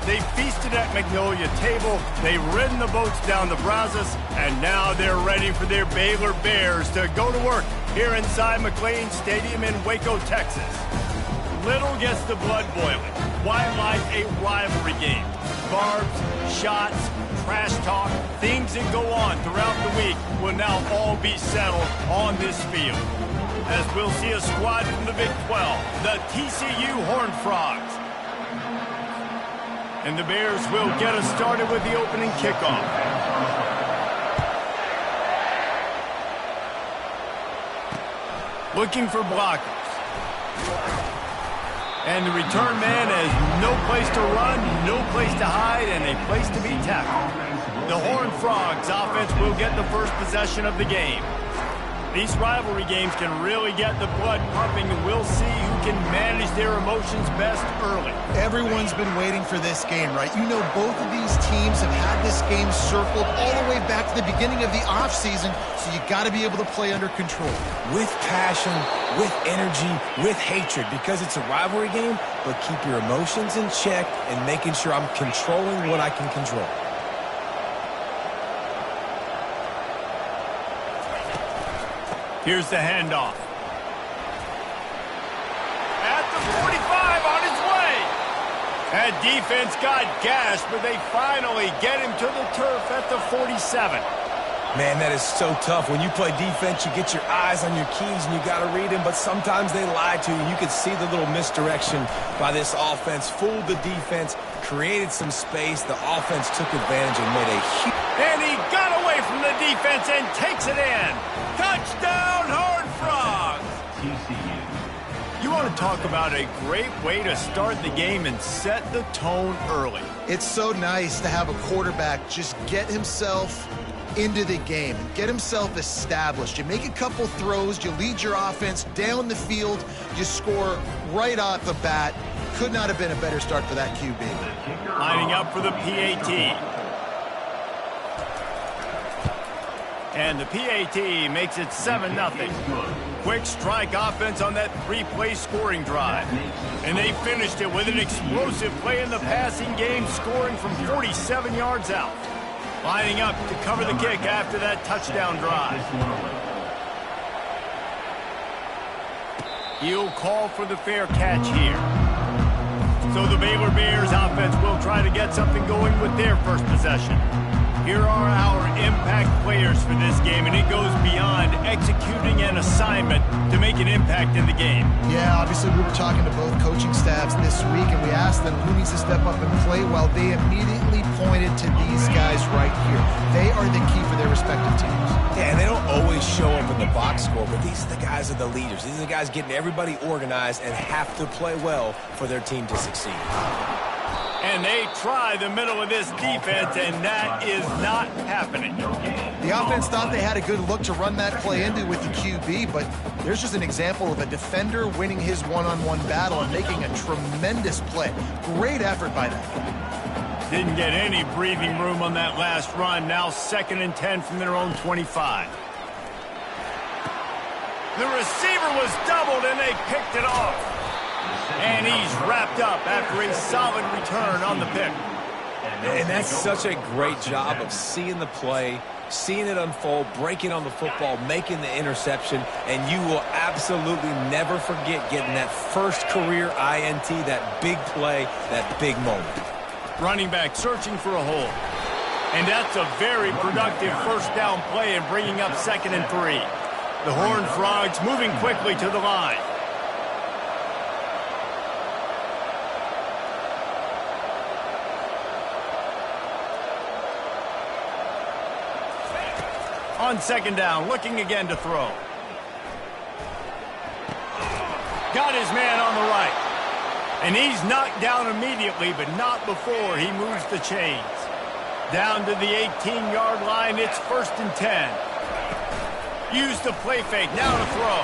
They feasted at Magnolia Table, they've ridden the boats down the Brazos, and now they're ready for their Baylor Bears to go to work here inside McLean Stadium in Waco, Texas. Little gets the blood boiling. Why like a rivalry game? Barbs, shots, trash talk, things that go on throughout the week will now all be settled on this field. As we'll see a squad from the Big 12, the TCU Horned Frogs. And the Bears will get us started with the opening kickoff. Looking for blockers. And the return man has no place to run, no place to hide, and a place to be tackled. The Horned Frogs offense will get the first possession of the game. These rivalry games can really get the blood pumping, and we'll see who can manage their emotions best early. Everyone's been waiting for this game, right? You know, both of these teams have had this game circled all the way back to the beginning of the offseason, so you got to be able to play under control. With passion, with energy, with hatred, because it's a rivalry game, but keep your emotions in check and making sure I'm controlling what I can control. Here's the handoff. At the 45, on his way. That defense got gashed, but they finally get him to the turf at the 47. Man, that is so tough. When you play defense, you get your eyes on your keys and you got to read them, but sometimes they lie to you. You could see the little misdirection by this offense, fooled the defense, created some space. The offense took advantage and made a huge... And he got away from the defense and takes it in. Touchdown, Horned Frogs! TCU. You want to talk about a great way to start the game and set the tone early. It's so nice to have a quarterback just get himself into the game, get himself established. You make a couple throws, you lead your offense down the field, you score right off the bat. Could not have been a better start for that QB. Lining up for the PAT. And the PAT makes it 7-0. Quick strike offense on that three-play scoring drive. And they finished it with an explosive play in the passing game, scoring from 47 yards out. Lining up to cover the kick after that touchdown drive. He'll call for the fair catch here. So the Baylor Bears offense will try to get something going with their first possession. Here are our impact players for this game, and it goes beyond executing an assignment to make an impact in the game. Yeah, obviously we were talking to both coaching staffs this week, and we asked them who needs to step up and play well. They immediately pointed to these guys right here. They are the key for their respective teams. Yeah, and they don't always show up in the box score, but these are the guys that are the leaders. These are the guys getting everybody organized and have to play well for their team to succeed. And they try the middle of this defense, and that is not happening. The offense thought they had a good look to run that play into with the QB, but there's just an example of a defender winning his one-on-one battle and making a tremendous play. Great effort by that guy. Didn't get any breathing room on that last run. Now 2nd and 10 from their own 25. The receiver was doubled, and they picked it off. And he's wrapped up after a solid return on the pick. And that's such a great job of seeing the play, seeing it unfold, breaking on the football, making the interception, and you will absolutely never forget getting that first career INT, that big play, that big moment. Running back searching for a hole. And that's a very productive first down play and bringing up 2nd and 3. The Horned Frogs moving quickly to the line. On 2nd down, looking again to throw. Got his man on the right. And he's knocked down immediately, but not before he moves the chains. Down to the 18-yard line, it's 1st and 10. Use the play fake, now to throw.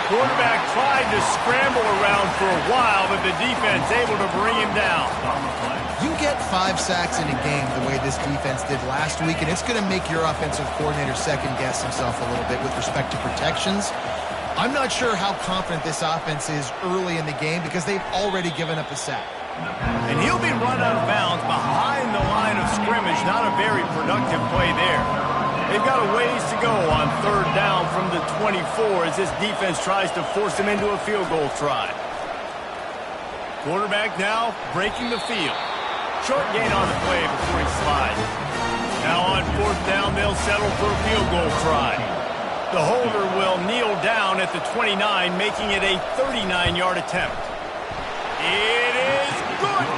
Quarterback tried to scramble around for a while, but the defense able to bring him down. You get 5 sacks in a game the way this defense did last week, and it's going to make your offensive coordinator second-guess himself a little bit with respect to protections. I'm not sure how confident this offense is early in the game because they've already given up a sack. And he'll be run out of bounds behind the line of scrimmage. Not a very productive play there. They've got a ways to go on third down from the 24 as this defense tries to force him into a field goal try. Quarterback now breaking the field. Short gain on the play before he slides. Now on fourth down, they'll settle for a field goal try. The holder will kneel down at the 29, making it a 39-yard attempt. It is good!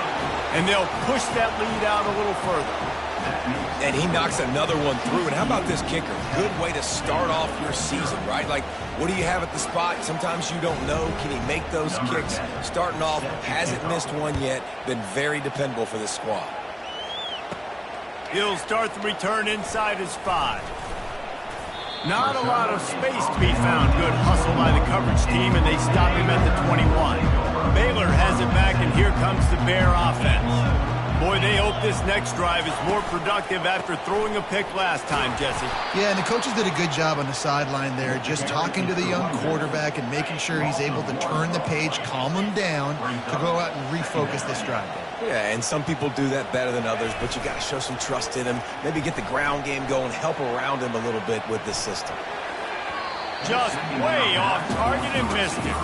And they'll push that lead out a little further. And he knocks another one through. And how about this kicker? Good way to start off your season, right? Like, what do you have at the spot? Sometimes you don't know. Can he make those kicks? Starting off, hasn't missed one yet. Been very dependable for this squad. He'll start the return inside his 5. Not a lot of space to be found. Good hustle by the coverage team, and they stop him at the 21. Baylor has it back, and here comes the Bear offense. Boy, they hope this next drive is more productive after throwing a pick last time, Jesse. Yeah, and the coaches did a good job on the sideline there, just talking to the young quarterback and making sure he's able to turn the page, calm him down, to go out and refocus this drive. Yeah, and some people do that better than others, but you got to show some trust in him. Maybe get the ground game going, help around him a little bit with this system. Just way off target and missed it.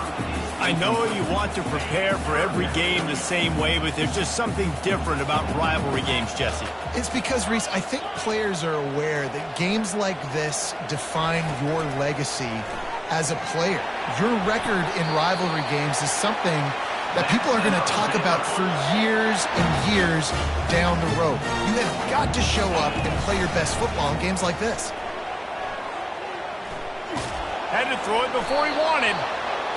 I know you want to prepare for every game the same way, but there's just something different about rivalry games, Jesse. It's because, Reese, I think players are aware that games like this define your legacy as a player. Your record in rivalry games is something that people are going to talk about for years and years down the road. You have got to show up and play your best football in games like this. Had to throw it before he wanted.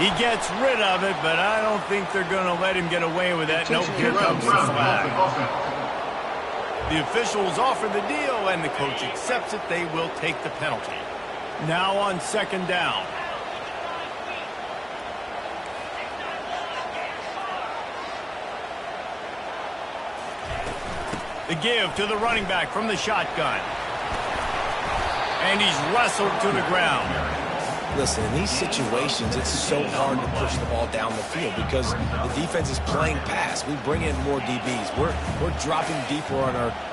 He gets rid of it, but I don't think they're going to let him get away with that. Nope, here comes the flag. The officials offer the deal, and the coach accepts it. They will take the penalty. Now on second down. The give to the running back from the shotgun. And he's wrestled to the ground. Listen, in these situations, it's so hard to push the ball down the field because the defense is playing pass. We bring in more DBs. We're dropping deeper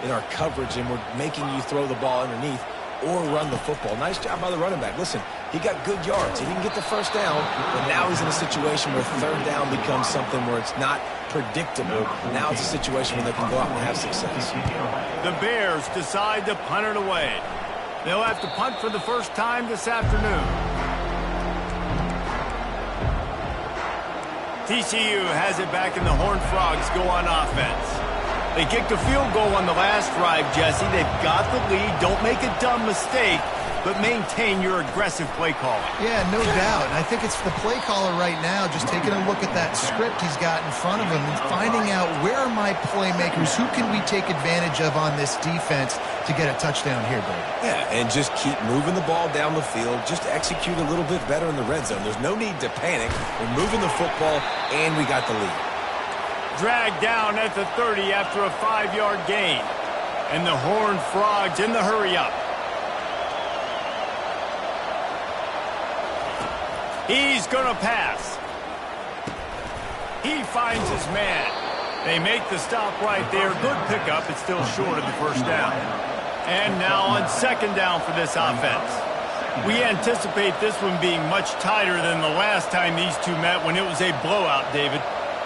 in our coverage, and we're making you throw the ball underneath or run the football. Nice job by the running back. Listen, he got good yards. He didn't get the first down, but now he's in a situation where third down becomes something where it's not predictable. Now it's a situation where they can go out and have success. The Bears decide to punt it away. They'll have to punt for the first time this afternoon. TCU has it back, and the Horned Frogs go on offense. They kicked a field goal on the last drive, Jesse. They've got the lead. Don't make a dumb mistake, but maintain your aggressive play calling. Yeah, no doubt. And I think it's the play caller right now just taking a look at that script he's got in front of him and finding out where are my playmakers, who can we take advantage of on this defense to get a touchdown here, Dave. Yeah, and just keep moving the ball down the field. Just execute a little bit better in the red zone. There's no need to panic. We're moving the football, and we got the lead. Dragged down at the 30 after a 5-yard gain. And the Horned Frogs in the hurry-up. He's going to pass. He finds his man. They make the stop right there. Good pickup. It's still short of the first down. And now on second down for this offense. We anticipate this one being much tighter than the last time these two met when it was a blowout, David.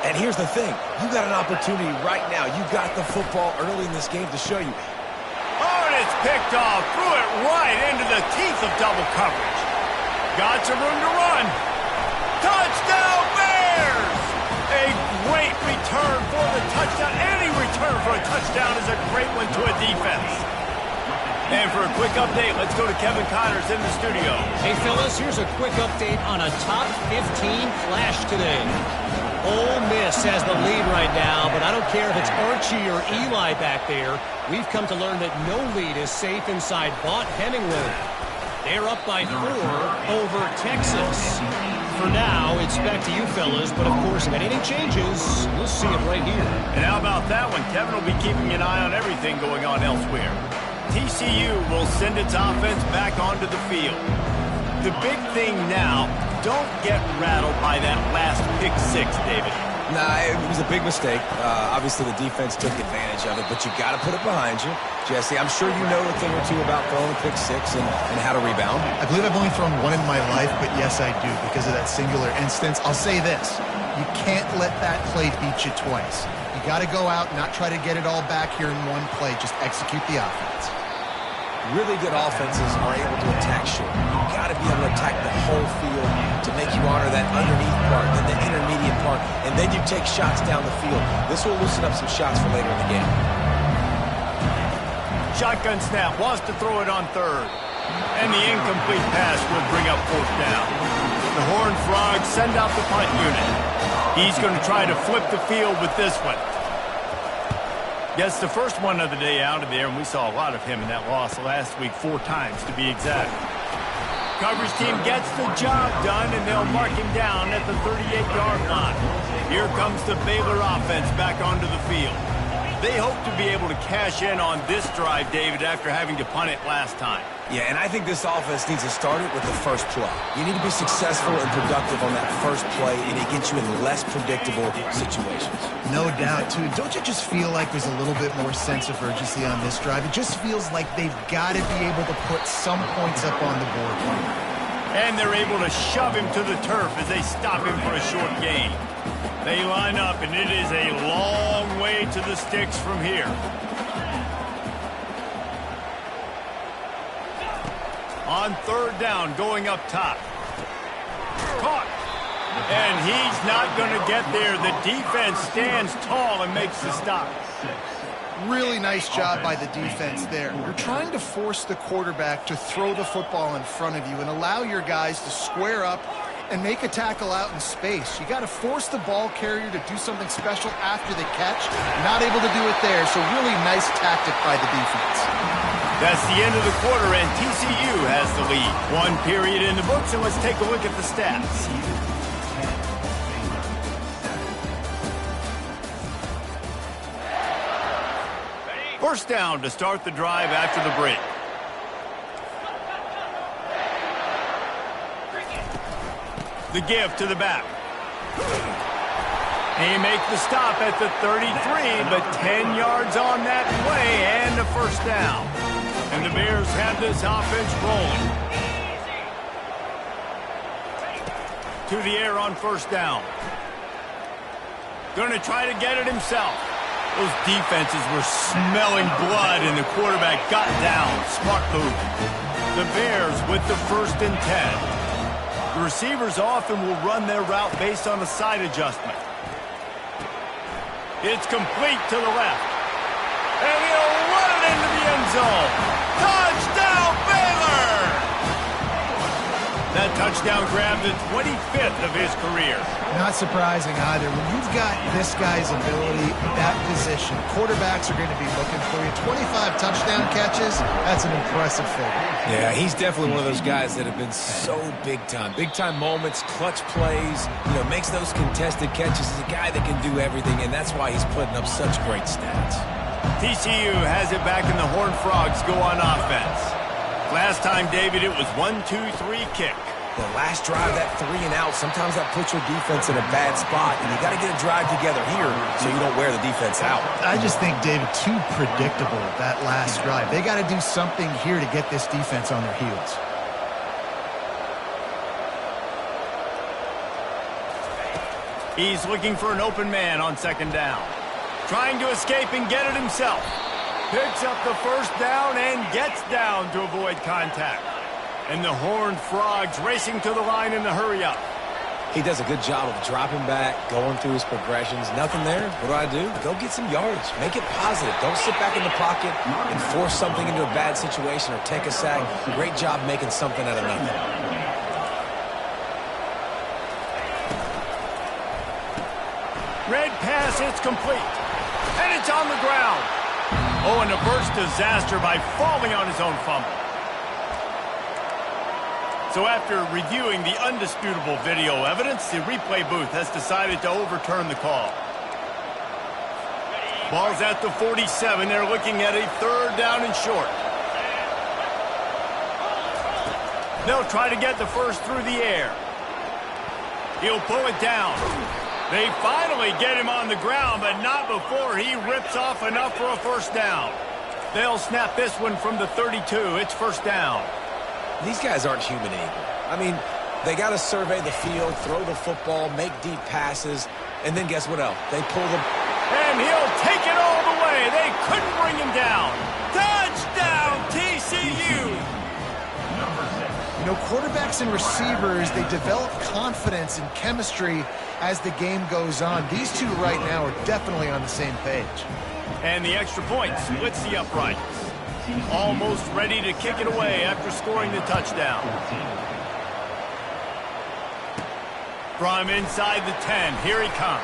And here's the thing. You got an opportunity right now. You got the football early in this game to show you. Oh, and it's picked off. Threw it right into the teeth of double coverage. Got some room to run. Touchdown, Bears! A great return for the touchdown. Any return for a touchdown is a great one to a defense. And for a quick update, let's go to Kevin Connors in the studio. Hey, fellas, here's a quick update on a top 15 flash today. Ole Miss has the lead right now, but I don't care if it's Archie or Eli back there. We've come to learn that no lead is safe inside Vaught Hemingway. They're up by 4 over Texas. For now, it's back to you fellas, but of course, if anything changes, we'll see it right here. And how about that one? Kevin will be keeping an eye on everything going on elsewhere. TCU will send its offense back onto the field. The big thing now, don't get rattled by that last pick six, David. Nah, it was a big mistake. Obviously, the defense took advantage of it, but you got to put it behind you. Jesse, I'm sure you know a thing or two about throwing a pick six and how to rebound. I believe I've only thrown one in my life, but yes, I do, because of that singular instance. I'll say this. You can't let that play beat you twice. You got to go out and not try to get it all back here in one play. Just execute the offense. Really good offenses are able to attack short. You've got to be able to attack the whole field to make you honor that underneath part, then the intermediate part, and then you take shots down the field. This will loosen up some shots for later in the game. Shotgun snap, wants to throw it on third. And the incomplete pass will bring up fourth down. The Horned Frogs send out the punt unit. He's going to try to flip the field with this one. Gets the first one of the day out of there, and we saw a lot of him in that loss last week, 4 times to be exact. Coverage team gets the job done, and they'll mark him down at the 38-yard line. Here comes the Baylor offense back onto the field. They hope to be able to cash in on this drive, David, after having to punt it last time. Yeah, and I think this offense needs to start it with the first play. You need to be successful and productive on that first play, and it gets you in less predictable situations. No doubt, too. Don't you just feel like there's a little bit more sense of urgency on this drive? It just feels like they've got to be able to put some points up on the board. And they're able to shove him to the turf as they stop him for a short gain. They line up, and it is a long way to the sticks from here. On third down, going up top. Caught. And he's not going to get there. The defense stands tall and makes the stop. Really nice job by the defense there. You're trying to force the quarterback to throw the football in front of you and allow your guys to square up and make a tackle out in space. You got to force the ball carrier to do something special after the catch. Not able to do it there, so really nice tactic by the defense. That's the end of the quarter, and TCU has the lead. 1 period in the books, and let's take a look at the stats. First down to start the drive after the break. The give to the back. He makes the stop at the 33, but 10 yards on that play and a first down. And the Bears have this offense rolling. To the air on first down. Going to try to get it himself. Those defenses were smelling blood, and the quarterback got down. Smart move. The Bears with the 1st and 10. The receivers often will run their route based on a side adjustment. It's complete to the left. And he'll run it into the end zone. Touchdown, Baylor! That touchdown grabbed the 25th of his career. Not surprising either. When you've got this guy's ability, that position, quarterbacks are going to be looking for you. 25 touchdown catches, that's an impressive figure. Yeah, he's definitely one of those guys that have been so big time. Big time moments, clutch plays, makes those contested catches. He's a guy that can do everything, and that's why he's putting up such great stats. TCU has it back, and the Horned Frogs go on offense. Last time, David, it was 1-2-3 kick. The last drive, that 3 and out, sometimes that puts your defense in a bad spot, and you got to get a drive together here so you don't wear the defense out. I just think, David, too predictable that last drive. They got to do something here to get this defense on their heels. He's looking for an open man on second down. Trying to escape and get it himself. Picks up the first down and gets down to avoid contact. And the Horned Frogs racing to the line in the hurry-up. He does a good job of dropping back, going through his progressions. Nothing there. What do? Go get some yardage. Make it positive. Don't sit back in the pocket and force something into a bad situation or take a sack. Great job making something out of nothing. Red pass, it's complete. And it's on the ground. Oh, and a burst disaster by falling on his own fumble. So after reviewing the undisputable video evidence, the replay booth has decided to overturn the call. Ball's at the 47. They're looking at a 3rd down and short. They'll try to get the first through the air. He'll pull it down. They finally get him on the ground, but not before he rips off enough for a first down. They'll snap this one from the 32. It's first down. These guys aren't human anymore. I mean, they got to survey the field, throw the football, make deep passes, and then guess what else? They pull them. And he'll take it all the way. They couldn't bring him down. Touchdown, TCU! You know, quarterbacks and receivers, they develop confidence and chemistry as the game goes on. These two right now are definitely on the same page. And the extra point splits the uprights. Almost ready to kick it away after scoring the touchdown. From inside the 10, here he comes.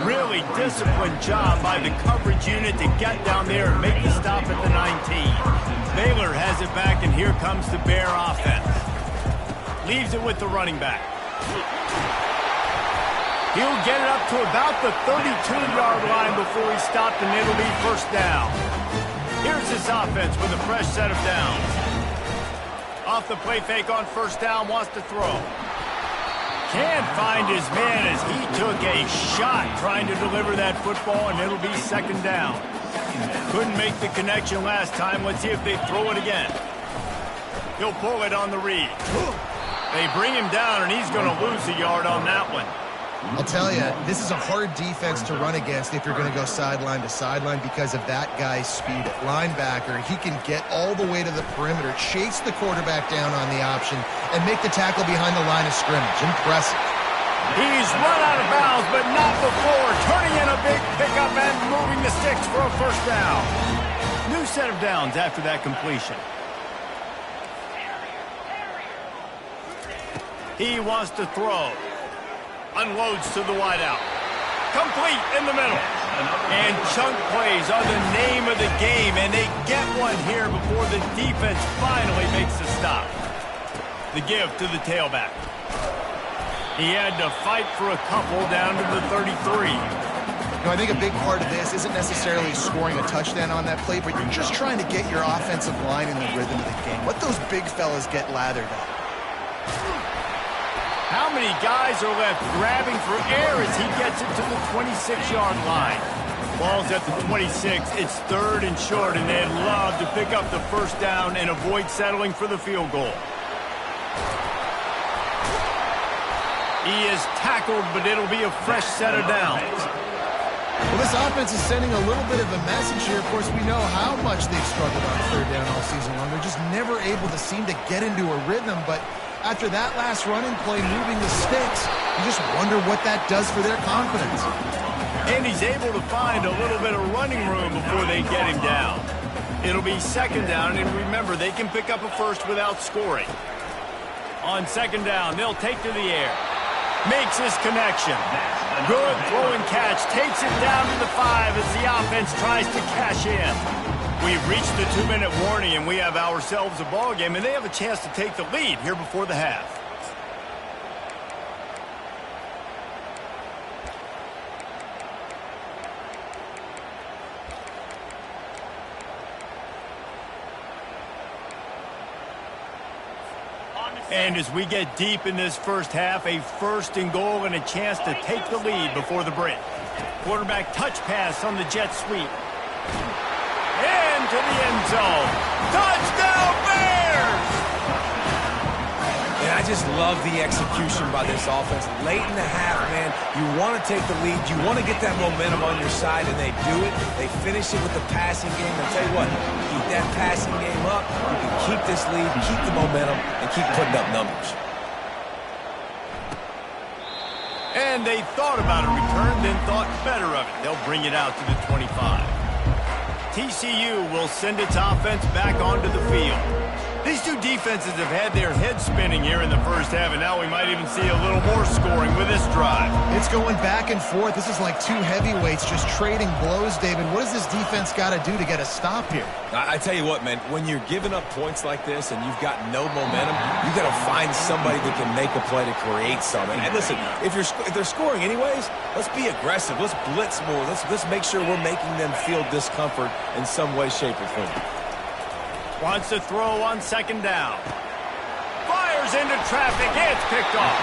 Really disciplined job by the coverage unit to get down there and make the stop at the 19. Baylor has it back, and here comes the Bear offense. Leaves it with the running back. He'll get it up to about the 32-yard line before he stopped, and it'll be first down. Here's this offense with a fresh set of downs. Off the play fake on first down, wants to throw. Can't find his man as he took a shot trying to deliver that football, and it'll be second down. Couldn't make the connection last time. Let's see if they throw it again. He'll pull it on the read. They bring him down, and he's going to lose a yard on that one. I'll tell you, this is a hard defense to run against if you're going to go sideline to sideline because of that guy's speed at linebacker. He can get all the way to the perimeter, chase the quarterback down on the option, and make the tackle behind the line of scrimmage. Impressive. He's run out of bounds, but not before turning in a big pickup and moving the sticks for a first down. New set of downs after that completion. He wants to throw. Unloads to the wideout. Complete in the middle. And chunk plays are the name of the game, and they get one here before the defense finally makes the stop. The give to the tailback. He had to fight for a couple down to the 33. You know, I think a big part of this isn't necessarily scoring a touchdown on that play, but you're just trying to get your offensive line in the rhythm of the game. Let those big fellas get lathered up. How many guys are left grabbing for air as he gets it to the 26-yard line? Ball's at the 26. It's third and short, and they'd love to pick up the first down and avoid settling for the field goal. He is tackled, but it'll be a fresh set of downs. Well, this offense is sending a little bit of a message here. Of course, we know how much they've struggled on third down all season long. They're just never able to seem to get into a rhythm, but after that last running play, moving the sticks, you just wonder what that does for their confidence. And he's able to find a little bit of running room before they get him down. It'll be second down, and remember, they can pick up a first without scoring. On second down, they'll take to the air. Makes his connection. Good throw and catch. Takes it down to the 5 as the offense tries to cash in. We've reached the 2-minute warning, and we have ourselves a ball game, and they have a chance to take the lead here before the half. And as we get deep in this first half, a first and goal and a chance to take the lead before the break. Quarterback touch pass on the jet sweep. Into the end zone. Touchdown, Bears! And I just love the execution by this offense. Late in the half, man, you want to take the lead. You want to get that momentum on your side, and they do it. They finish it with the passing game. I'll tell you what, keep that passing game up. You can keep this lead, keep the momentum, and keep putting up numbers. And they thought about a return, then thought better of it. They'll bring it out to the 25. TCU will send its offense back onto the field. These two defenses have had their heads spinning here in the first half, and now we might even see a little more scoring with this drive. It's going back and forth. This is like two heavyweights just trading blows, David. What does this defense got to do to get a stop here? I tell you what, man, when you're giving up points like this and you've got no momentum, you got to find somebody that can make a play to create something. And listen, if they're scoring anyways, let's be aggressive. Let's blitz more. Let's make sure we're making them feel discomfort in some way, shape, or form. Wants to throw on second down. Fires into traffic. It's picked off.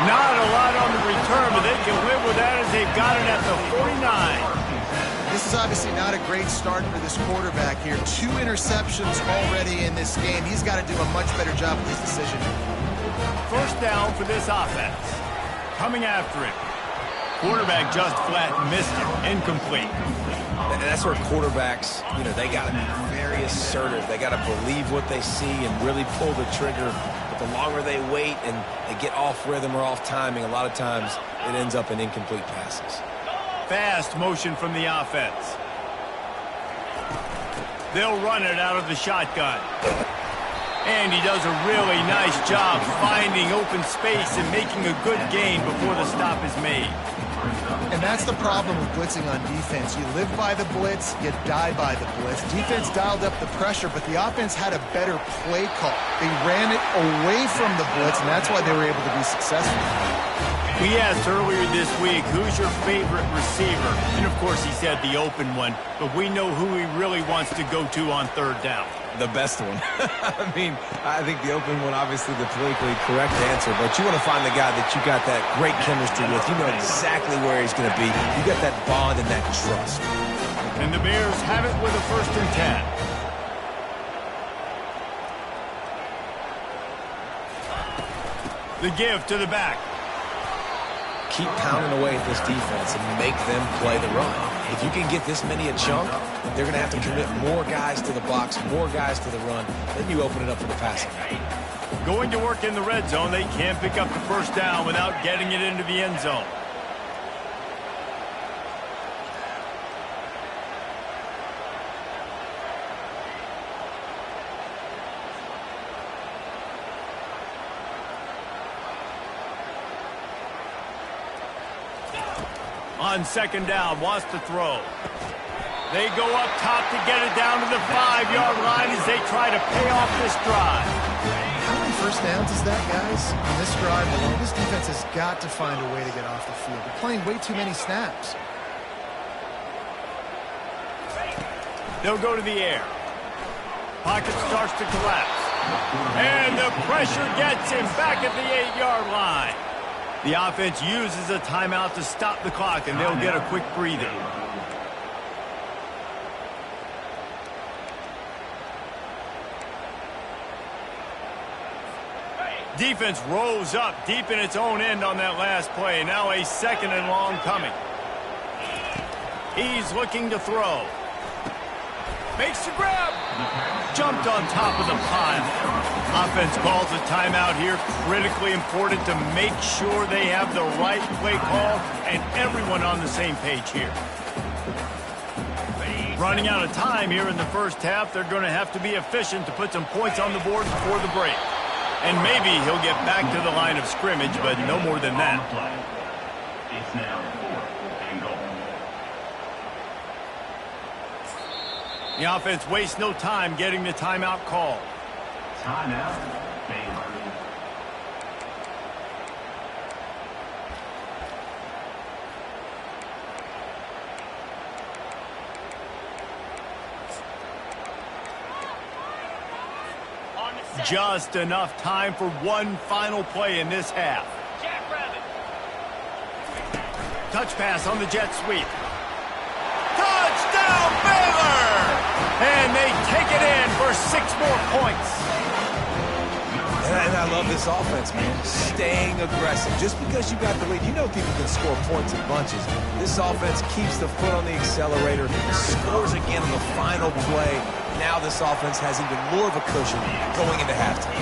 Not a lot on the return, but they can live with that as they've got it at the 49. This is obviously not a great start for this quarterback here. 2 interceptions already in this game. He's got to do a much better job with his decision. First down for this offense. Coming after it. Quarterback just flat missed it. Incomplete. And that's where quarterbacks, they got to be very assertive. They got to believe what they see and really pull the trigger. But the longer they wait and they get off rhythm or off timing, a lot of times it ends up in incomplete passes. Fast motion from the offense. They'll run it out of the shotgun. And he does a really nice job finding open space and making a good gain before the stop is made. And that's the problem with blitzing on defense. You live by the blitz, you die by the blitz. Defense dialed up the pressure, but the offense had a better play call. They ran it away from the blitz, and that's why they were able to be successful. We asked earlier this week, who's your favorite receiver? And, of course, he said the open one, but we know who he really wants to go to on third down. The best one. I think the open one, obviously the politically correct answer, but you want to find the guy that you got that great chemistry with. You know exactly where he's going to be. You got that bond and that trust. And the Bears have it with a 1st and 10. The give to the back. Keep pounding away at this defense and make them play the run. If you can get this many a chunk, they're going to have to commit more guys to the box, more guys to the run. Then you open it up for the passing. Going to work in the red zone, they can't pick up the first down without getting it into the end zone. On 2nd down, wants to throw. They go up top to get it down to the 5-yard line as they try to pay off this drive. How many first downs is that, guys? On this drive alone, this defense has got to find a way to get off the field. They're playing way too many snaps. They'll go to the air. Pocket starts to collapse. And the pressure gets him back at the 8-yard line. The offense uses a timeout to stop the clock, and they'll get a quick breather. Defense rose up deep in its own end on that last play. Now a 2nd and long coming. He's looking to throw. Makes the grab. Jumped on top of the pile. Offense calls a timeout here. Critically important to make sure they have the right play call and everyone on the same page here. Running out of time here in the first half. They're going to have to be efficient to put some points on the board before the break. And maybe he'll get back to the line of scrimmage, but no more than that. It's now 4th and goal. The offense wastes no time getting the timeout call. Timeout, Baylor. Just enough time for one final play in this half. Touch pass on the jet sweep. Touchdown, Baylor! And they take it in for 6 more points. And I love this offense, man. Staying aggressive. Just because you got the lead, you know people can score points in bunches. This offense keeps the foot on the accelerator, scores again on the final play. Now this offense has even more of a cushion going into halftime.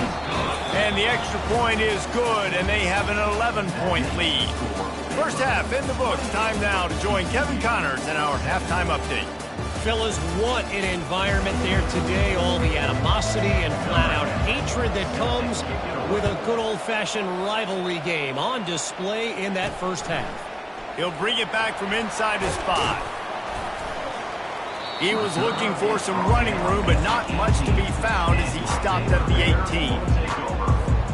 And the extra point is good, and they have an 11-point lead. First half in the books. Time now to join Kevin Connors in our halftime update. Fellas, what an environment there today. All the animosity and flat-out hatred that comes with a good old-fashioned rivalry game on display in that first half. He'll bring it back from inside his 5. He was looking for some running room, but not much to be found as he stopped at the 18.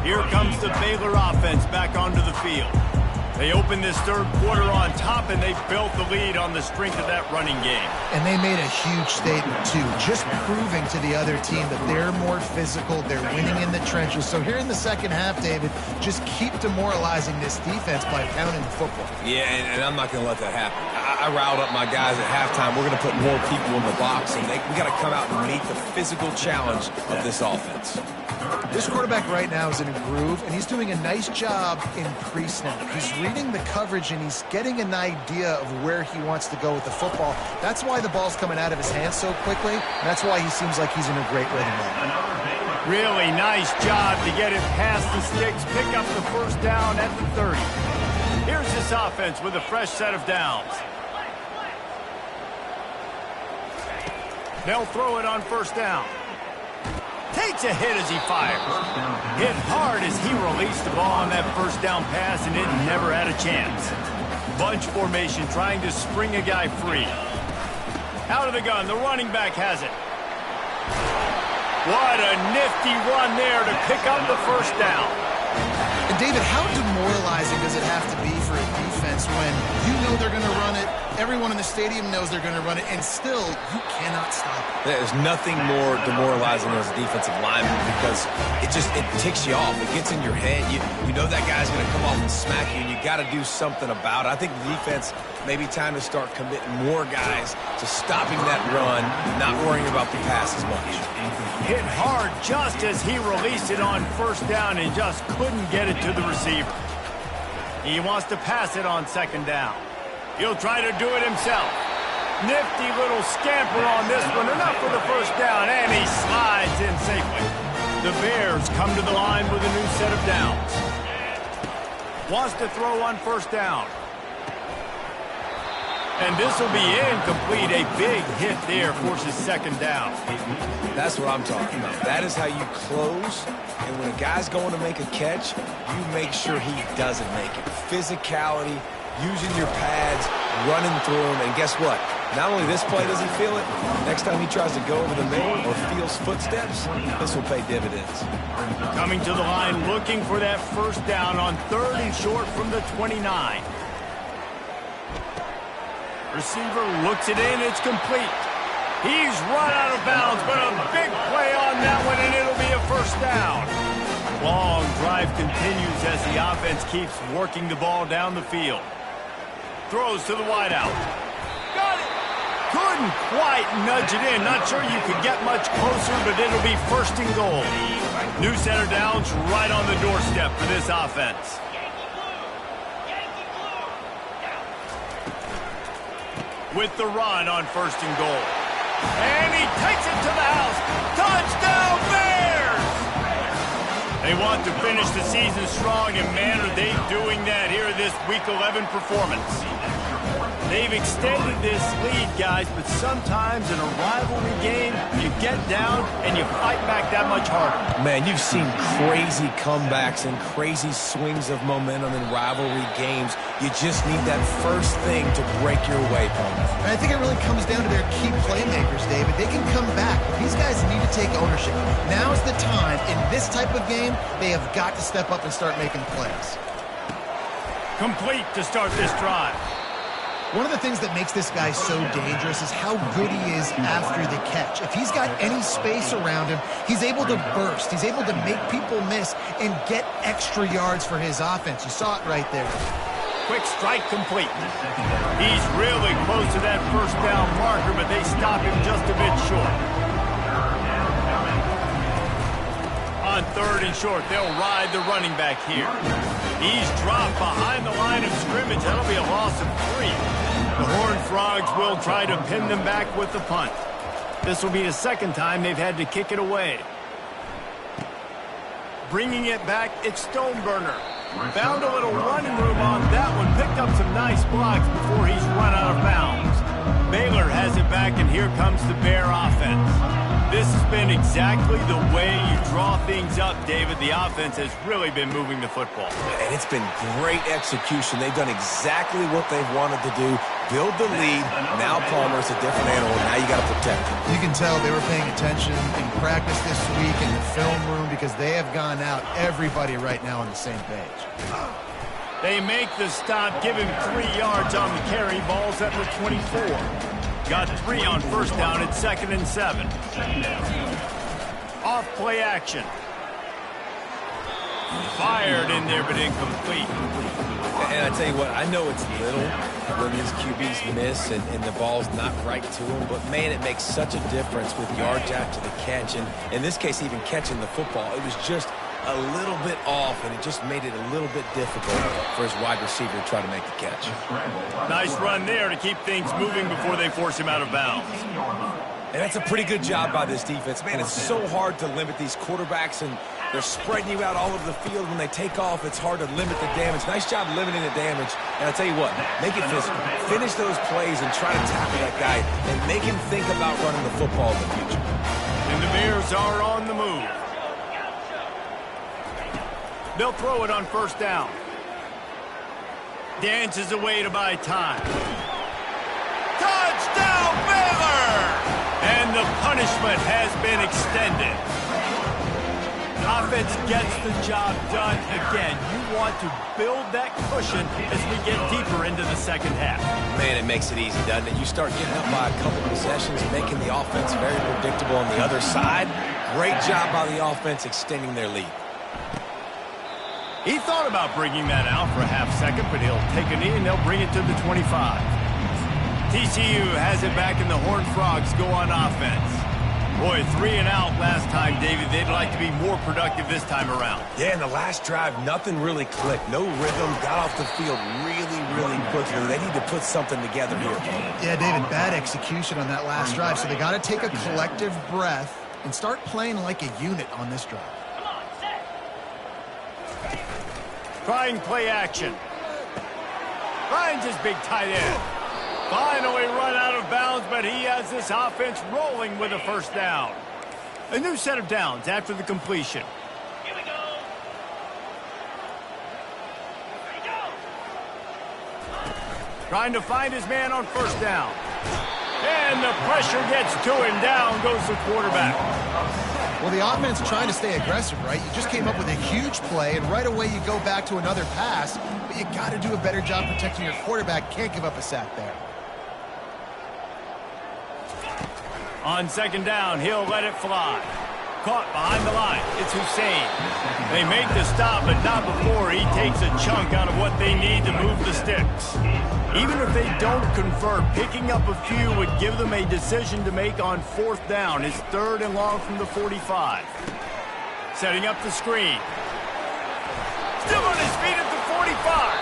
Here comes the Baylor offense back onto the field. They opened this third quarter on top, and they built the lead on the strength of that running game. And they made a huge statement, too, just proving to the other team that they're more physical, they're winning in the trenches. So here in the second half, David, just keep demoralizing this defense by pounding the football. Yeah, and I'm not going to let that happen. I riled up my guys at halftime. We're going to put more people in the box, and we got to come out and meet the physical challenge of this offense. This quarterback right now is in a groove, and he's doing a nice job in pre-snap. He's reading the coverage, and he's getting an idea of where he wants to go with the football. That's why the ball's coming out of his hands so quickly, and that's why he seems like he's in a great rhythm now. Really nice job to get it past the sticks, pick up the first down at the 30. Here's this offense with a fresh set of downs. They'll throw it on first down. Takes a hit as he fires. Hit hard as he released the ball on that first down pass, and it never had a chance. Bunch formation trying to spring a guy free. Out of the gun, the running back has it. What a nifty run there to pick up the first down. And David, how demoralizing does it have to be for a defense when you know they're going to run it, everyone in the stadium knows they're going to run it, and still you cannot stop it? There's nothing more demoralizing as a defensive lineman because it ticks you off. It gets in your head. You know that guy's going to come off and smack you, and you got to do something about it. I think the defense maybe time to start committing more guys to stopping that run, not worrying about the pass as much. Hit hard just as he released it on first down and just couldn't get it to the receiver. He wants to pass it on second down. He'll try to do it himself. Nifty little scamper on this one, enough for the first down, and he slides in safely. The Bears come to the line with a new set of downs. Wants to throw on first down. And this will be incomplete. A big hit there forces second down. That's what I'm talking about. That is how you close. And when a guy's going to make a catch, you make sure he doesn't make it. Physicality, using your pads, running through him. And guess what? Not only this play does he feel it, next time he tries to go over the middle or feels footsteps, this will pay dividends. Coming to the line looking for that first down on third and short from the 29. Receiver looks it in, it's complete. He's run out of bounds, but a big play on that one, and it'll be a first down. Long drive continues as the offense keeps working the ball down the field. Throws to the wideout. Got it! Couldn't quite nudge it in. Not sure you could get much closer, but it'll be first and goal. New set of downs right on the doorstep for this offense. With the run on first and goal. And he takes it to the house. Touchdown, Bears! They want to finish the season strong, and man, are they doing that here in this Week 11 performance. They've extended this lead, guys, but sometimes in a rivalry game, you get down and you fight back that much harder. Man, you've seen crazy comebacks and crazy swings of momentum in rivalry games. You just need that first thing to break your way, opponent. And I think it really comes down to their key playmakers, David. They can come back, but these guys need to take ownership. Now's the time. In this type of game, they have got to step up and start making plays. Complete to start this drive. One of the things that makes this guy so dangerous is how good he is after the catch. If he's got any space around him, he's able to burst. He's able to make people miss and get extra yards for his offense. You saw it right there. Quick strike complete. He's really close to that first down marker, but they stop him just a bit short. On third and short, they'll ride the running back here. He's dropped behind the line of scrimmage. That'll be a loss of 3. The Horned Frogs will try to pin them back with the punt. This will be the second time they've had to kick it away. Bringing it back, it's Stoneburner. Found a little running room on that one. Picked up some nice blocks before he's run out of bounds. Baylor has it back, and here comes the Bear offense. This has been exactly the way you draw things up, David. The offense has really been moving the football. And it's been great execution. They've done exactly what they've wanted to do. Build the lead. Now Palmer's a different animal. Now you got to protect him. You can tell they were paying attention in practice this week in the film room because they have gone out, everybody right now on the same page. They make the stop, give him 3 yards on the carry. Ball's at the 24. Got 3 on first down at 2nd and 7. Off play action. Fired in there, but incomplete. And I tell you what, I know it's little when these QBs miss and the ball's not right to them, but man, it makes such a difference with yards after the catch. And in this case, even catching the football, it was just a little bit off, and it just made it a little bit difficult for his wide receiver to try to make the catch. Nice run there to keep things moving before they force him out of bounds. And that's a pretty good job by this defense. Man, it's so hard to limit these quarterbacks, and they're spreading you out all over the field. When they take off, it's hard to limit the damage. Nice job limiting the damage. And I'll tell you what, make it physical. Finish those plays and try to tackle that guy and make him think about running the football in the future. And the Bears are on the move. They'll throw it on first down. Dances away to buy time. Touchdown, Baylor! And the punishment has been extended. Offense gets the job done again. You want to build that cushion as we get deeper into the second half. Man, it makes it easy, doesn't it? You start getting up by a couple possessions, making the offense very predictable on the other side. Great job by the offense extending their lead. He thought about bringing that out for a half second, but he'll take a knee and they'll bring it to the 25. TCU has it back and the Horned Frogs go on offense. Boy, 3 and out last time, David. They'd like to be more productive this time around. Yeah, in the last drive, nothing really clicked. No rhythm, got off the field really quickly. They need to put something together here. Yeah, David, bad execution on that last drive, so they got to take a collective breath and start playing like a unit on this drive. Trying play action. Finds his big tight end. Finally run out of bounds, but he has this offense rolling with a first down. A new set of downs after the completion. Here we go. Here we go. Trying to find his man on first down. And the pressure gets to him. Down goes the quarterback. Well, the offense trying to stay aggressive, right? You just came up with a huge play, and right away you go back to another pass, but you got to do a better job protecting your quarterback. Can't give up a sack there. On second down, he'll let it fly. Caught behind the line. It's Hussein. They make the stop, but not before he takes a chunk out of what they need to move the sticks. Even if they don't convert, picking up a few would give them a decision to make on fourth down. It's 3rd and long from the 45. Setting up the screen. Still on his feet at the 45.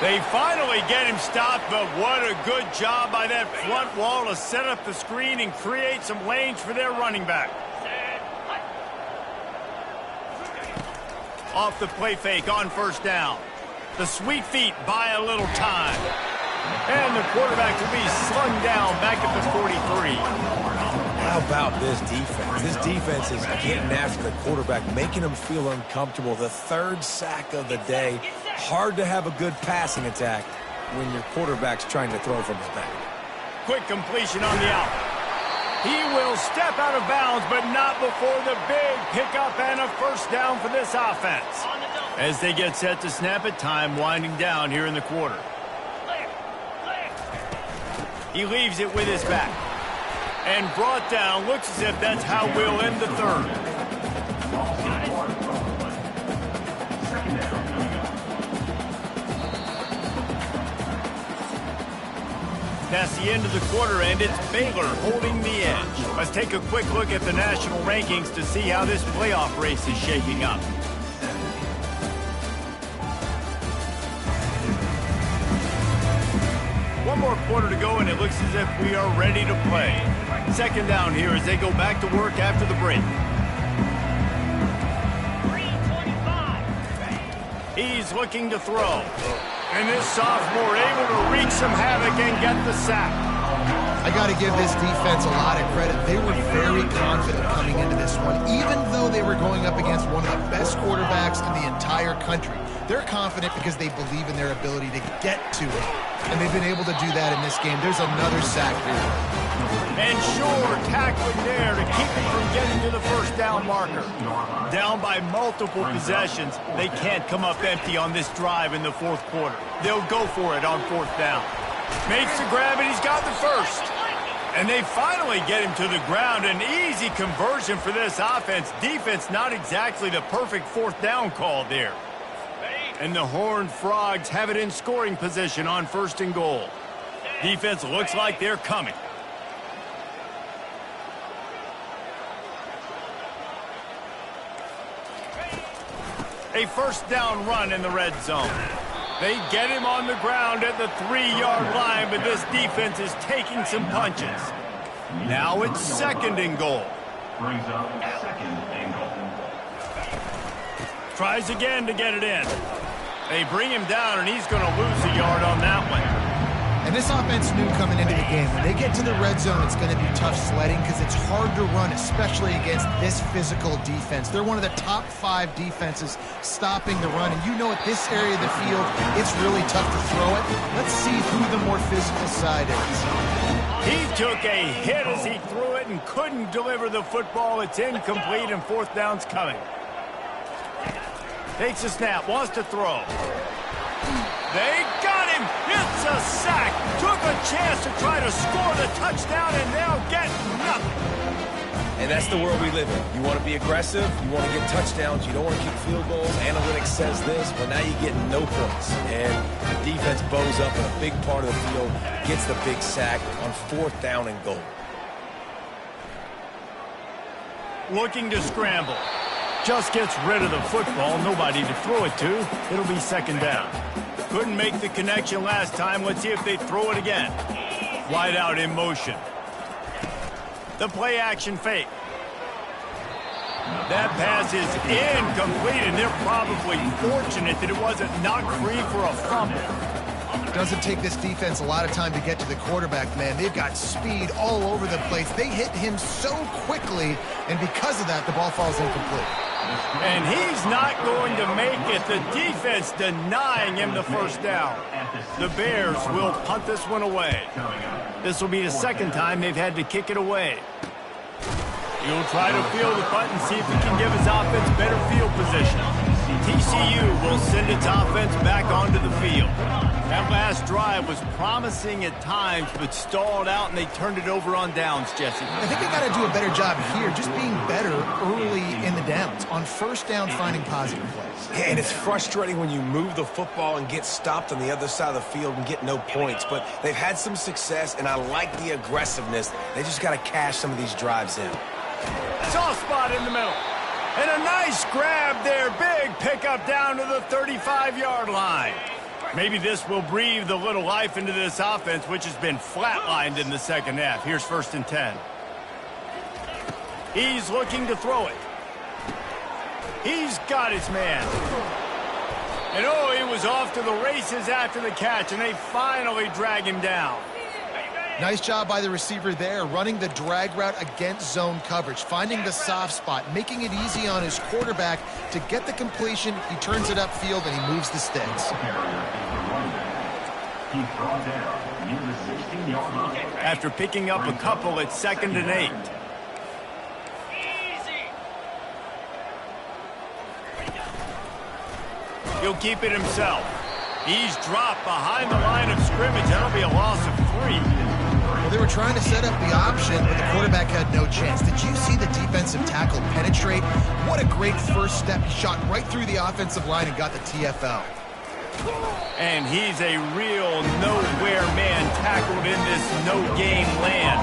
They finally get him stopped, but what a good job by that front wall to set up the screen and create some lanes for their running back. Off the play fake on first down. The sweet feet buy a little time. And the quarterback will be slung down back at the 43. How about this defense? This defense is getting after the quarterback, making him feel uncomfortable. The 3rd sack of the day. Hard to have a good passing attack when your quarterback's trying to throw from his back. Quick completion on the out. He will step out of bounds, but not before the big pickup and a first down for this offense. As they get set to snap it, time winding down here in the quarter. He leaves it with his back. And brought down. Looks as if that's how we'll end the 3rd. That's the end of the quarter, and it's Baylor holding the edge. Let's take a quick look at the national rankings to see how this playoff race is shaping up. One more quarter to go, and it looks as if we are ready to play. Second down here as they go back to work after the break. 3:25. He's looking to throw. And this sophomore able to wreak some havoc and get the sack. I got to give this defense a lot of credit. They were very confident coming into this one, even though they were going up against one of the best quarterbacks in the entire country. They're confident because they believe in their ability to get to it. And they've been able to do that in this game. There's another sack here. And sure, tackling there to keep him from getting to the first down marker. Down by multiple possessions, they can't come up empty on this drive in the fourth quarter. They'll go for it on fourth down. Makes the grab, and he's got the first. And they finally get him to the ground. An easy conversion for this offense. Defense, not exactly the perfect fourth down call there. And the Horned Frogs have it in scoring position on first and goal. Defense looks like they're coming. A first down run in the red zone. They get him on the ground at the 3-yard line, but this defense is taking some punches. Now it's second and goal. Brings up second and goal. Tries again to get it in. They bring him down, and he's going to lose a yard on that one. And this offense knew coming into the game, when they get to the red zone, it's going to be tough sledding because it's hard to run, especially against this physical defense. They're one of the top 5 defenses stopping the run. And you know at this area of the field, it's really tough to throw it. Let's see who the more physical side is. He took a hit as he threw it and couldn't deliver the football. It's incomplete, and fourth down's coming. Takes a snap, wants to throw. They got him. It's a sack. Took a chance to try to score the touchdown, and they'll get nothing. And that's the world we live in. You want to be aggressive. You want to get touchdowns. You don't want to kick field goals. Analytics says this, but now you get no points. And the defense bows up in a big part of the field, gets the big sack on fourth down and goal. Looking to scramble. Just gets rid of the football. Nobody to throw it to. It'll be second down. Couldn't make the connection last time. Let's see if they throw it again. Wide out in motion. The play action fake. That pass is incomplete, and they're probably fortunate that it wasn't knocked free for a fumble. Doesn't take this defense a lot of time to get to the quarterback, man. They've got speed all over the place. They hit him so quickly, and because of that, the ball falls incomplete. And he's not going to make it. The defense denying him the first down. The Bears will punt this one away. This will be the second time they've had to kick it away. He'll try to field the punt and see if he can give his offense better field position. TCU will send its offense back onto the field. That last drive was promising at times, but stalled out, and they turned it over on downs, Jesse. I think they got to do a better job here, just being better early in the downs. On first down, finding positive plays. Yeah, and it's frustrating when you move the football and get stopped on the other side of the field and get no points. But they've had some success, and I like the aggressiveness. They just got to cash some of these drives in. Soft spot in the middle. And a nice grab there. Big pickup down to the 35-yard line. Maybe this will breathe a little life into this offense, which has been flatlined in the second half. Here's first and 10. He's looking to throw it. He's got his man. And oh, he was off to the races after the catch, and they finally drag him down. Nice job by the receiver there, running the drag route against zone coverage, finding the soft spot, making it easy on his quarterback to get the completion. He turns it upfield, and he moves the sticks. After picking up a couple, it's second and 8. He'll keep it himself. He's dropped behind the line of scrimmage. That'll be a loss of 3. Well, they were trying to set up the option, but the quarterback had no chance. Did you see the defensive tackle penetrate? What a great first step. He shot right through the offensive line and got the TFL. And he's a real nowhere man tackled in this no-game land.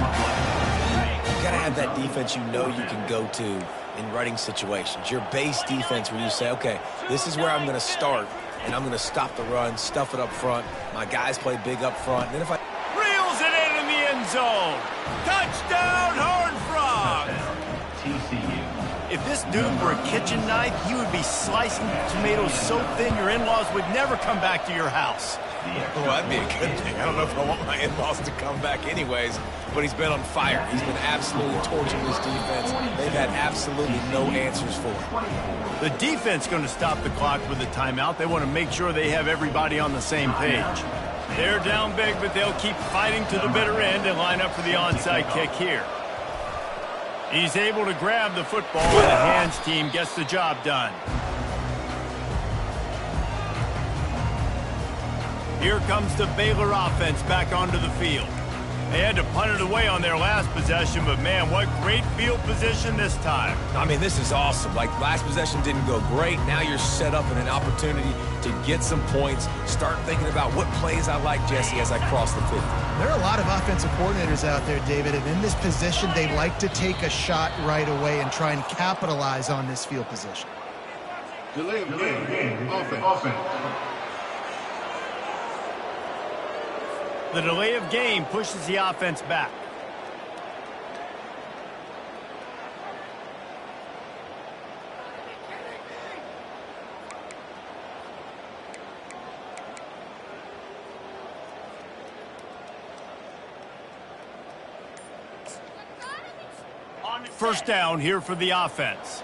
You got to have that defense you know you can go to in running situations. Your base defense where you say, okay, this is where I'm going to start, and I'm going to stop the run, stuff it up front. My guys play big up front. And then if I Reels it in the end zone. Touchdown, Horned Frogs. TCU. If this dude were a kitchen knife, he would be slicing tomatoes so thin your in-laws would never come back to your house. Well, that'd be a good thing. I don't know if I want my in-laws to come back anyways, but he's been on fire. He's been absolutely torching this defense. They've had absolutely no answers for him. The defense going to stop the clock with a timeout. They want to make sure they have everybody on the same page. They're down big, but they'll keep fighting to the bitter end and line up for the onside kick here. He's able to grab the football, and the hands team gets the job done. Here comes the Baylor offense back onto the field. They had to punt it away on their last possession, but man, what great field position this time. I mean, this is awesome. Like, last possession didn't go great. Now you're set up in an opportunity to get some points. Start thinking about what plays I like, Jesse, as I cross the 50. There are a lot of offensive coordinators out there, David, and in this position, they like to take a shot right away and try and capitalize on this field position. Delay of game. Offense. The delay of game pushes the offense back. First down here for the offense.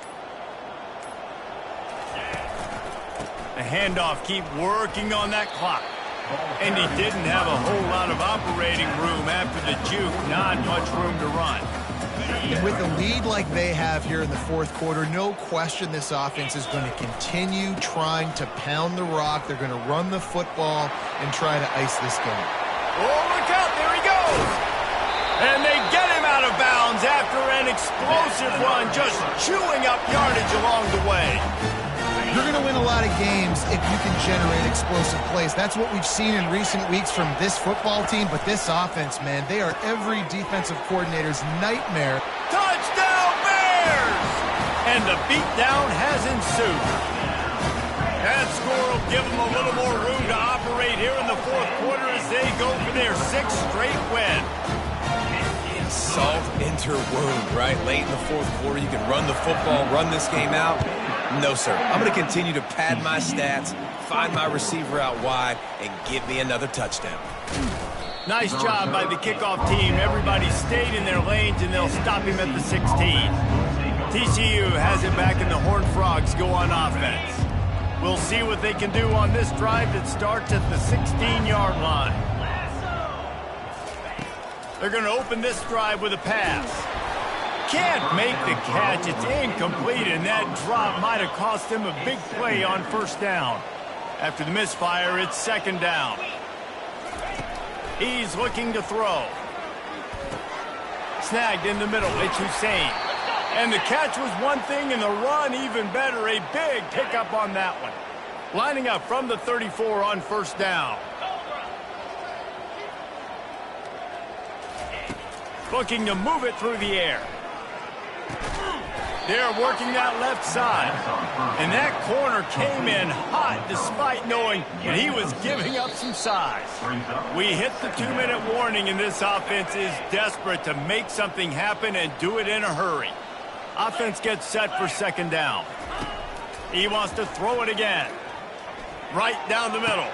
A handoff, keep working on that clock. And he didn't have a whole lot of operating room after the juke. Not much room to run. With a lead like they have here in the fourth quarter, no question this offense is going to continue trying to pound the rock. They're going to run the football and try to ice this game. Oh, look out. There he goes. And they get him out of bounds after an explosive run, just chewing up yardage along the way. You're going to win a lot of games if you can generate explosive plays. That's what we've seen in recent weeks from this football team, but this offense, man, they are every defensive coordinator's nightmare. Touchdown Bears! And the beatdown has ensued. That score will give them a little more room to operate here in the fourth quarter as they go for their sixth straight win. Salt into wound, right? Late in the fourth quarter, you can run the football, run this game out. No, sir. I'm going to continue to pad my stats, find my receiver out wide, and give me another touchdown. Nice job by the kickoff team. Everybody stayed in their lanes, and they'll stop him at the 16. TCU has it back, and the Horned Frogs go on offense. We'll see what they can do on this drive that starts at the 16-yard line. They're going to open this drive with a pass. Can't make the catch. It's incomplete, and that drop might have cost him a big play on first down. After the misfire, it's second down. He's looking to throw. Snagged in the middle. It's Hussein. And the catch was one thing, and the run even better. A big pickup on that one. Lining up from the 34 on first down. Looking to move it through the air. They're working that left side. And that corner came in hot despite knowing that he was giving up some size. We hit the 2-minute warning, and this offense is desperate to make something happen and do it in a hurry. Offense gets set for second down. He wants to throw it again. Right down the middle.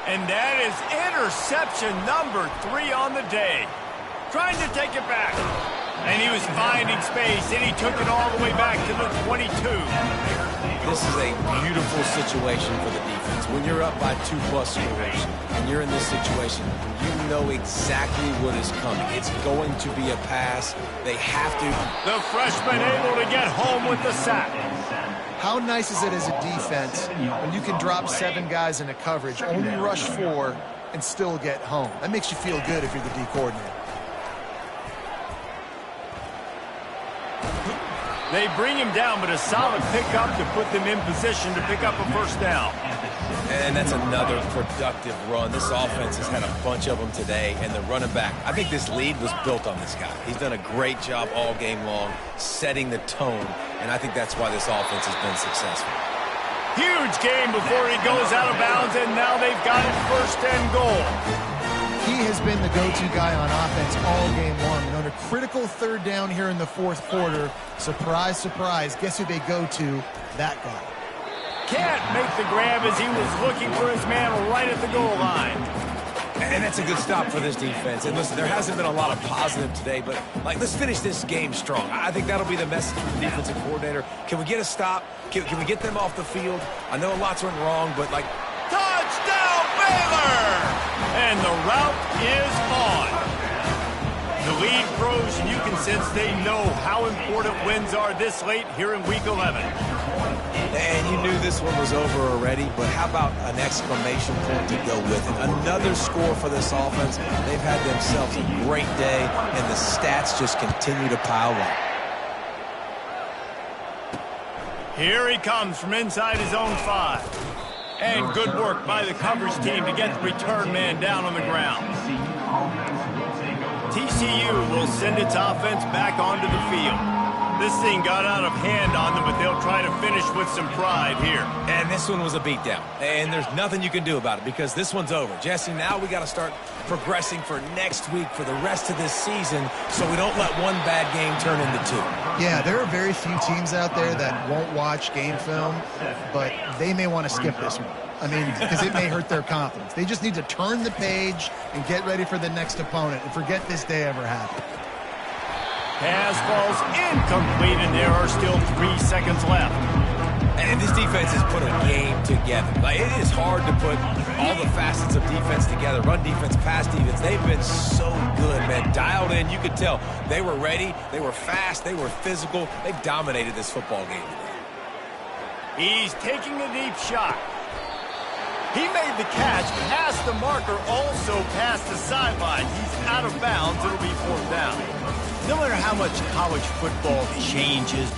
And that is interception number 3 on the day. Trying to take it back. And he was finding space, and he took it all the way back to the 22. This is a beautiful situation for the defense. When you're up by 2+ scores, and you're in this situation, you know exactly what is coming. It's going to be a pass. They have to. The freshman able to get home with the sack. How nice is it as a defense when you can drop 7 guys in a coverage, only rush 4, and still get home? That makes you feel good if you're the D coordinator. They bring him down, but a solid pickup to put them in position to pick up a first down. And that's another productive run. This offense has had a bunch of them today, and the running back, I think this lead was built on this guy. He's done a great job all game long, setting the tone, and I think that's why this offense has been successful. Huge game before he goes out of bounds, and now they've got it first and goal. He has been the go-to guy on offense all game long. And on a critical third down here in the fourth quarter, surprise, surprise, guess who they go to? That guy. Can't make the grab as he was looking for his man right at the goal line. And that's a good stop for this defense. And listen, there hasn't been a lot of positive today, but, let's finish this game strong. I think that'll be the message from the defensive coordinator. Can we get a stop? Can we get them off the field? I know a lot's went wrong, but, touchdown, Baylor! And the route is on. The lead grows, and you can sense they know how important wins are this late here in Week 11. And you knew this one was over already, but how about an exclamation point to go with it? Another score for this offense. They've had themselves a great day, and the stats just continue to pile up. Here he comes from inside his own 5. And good work by the coverage team to get the return man down on the ground. TCU will send its offense back onto the field. This thing got out of hand on them, but they'll try to finish with some pride here. And this one was a beatdown. And there's nothing you can do about it because this one's over. Jesse, now we got to start progressing for next week for the rest of this season so we don't let one bad game turn into 2. Yeah, there are very few teams out there that won't watch game film, but they may want to skip this one. I mean, because it may hurt their confidence. They just need to turn the page and get ready for the next opponent and forget this day ever happened. Pass falls incomplete, and there are still 3 seconds left. And this defense has put a game together. It is hard to put all the facets of defense together. Run defense, pass defense. They've been so good, man. Dialed in. You could tell they were ready. They were fast. They were physical. They dominated this football game today. He's taking a deep shot. He made the catch, past the marker, also past the sideline. He's out of bounds. It'll be 4th down. No matter how much college football changes,